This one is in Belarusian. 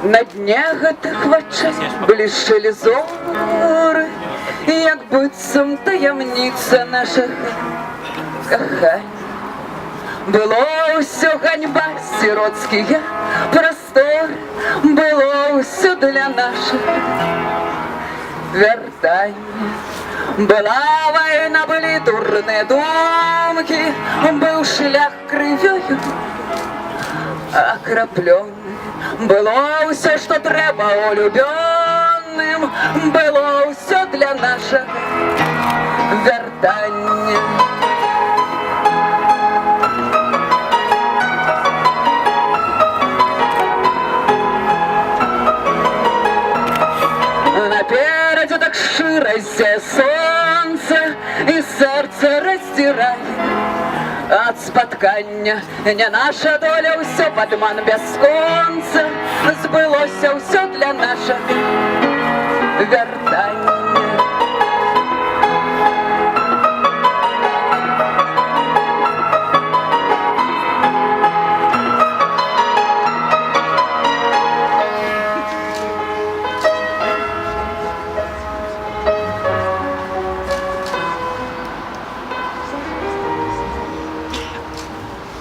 На дне гэтых вачэй блішчэлі зоры, як быццам таямніца нашага кахання. Было ўсё ганьба, сіроцкія прасторы, было ўсё для нашага вяртання. Была вайна, былі дурныя думкі, быў шлях крывёю акраплёны. Было ўсё, што трэба улюбёным, было ўсё для нашага вяртання. Наперадзе так шчыра зяе сонца, і сэрца раздзірае ад спаткання. Не наша доля, ўсё падман бясконца, збылося ўсё для нашага вяртання.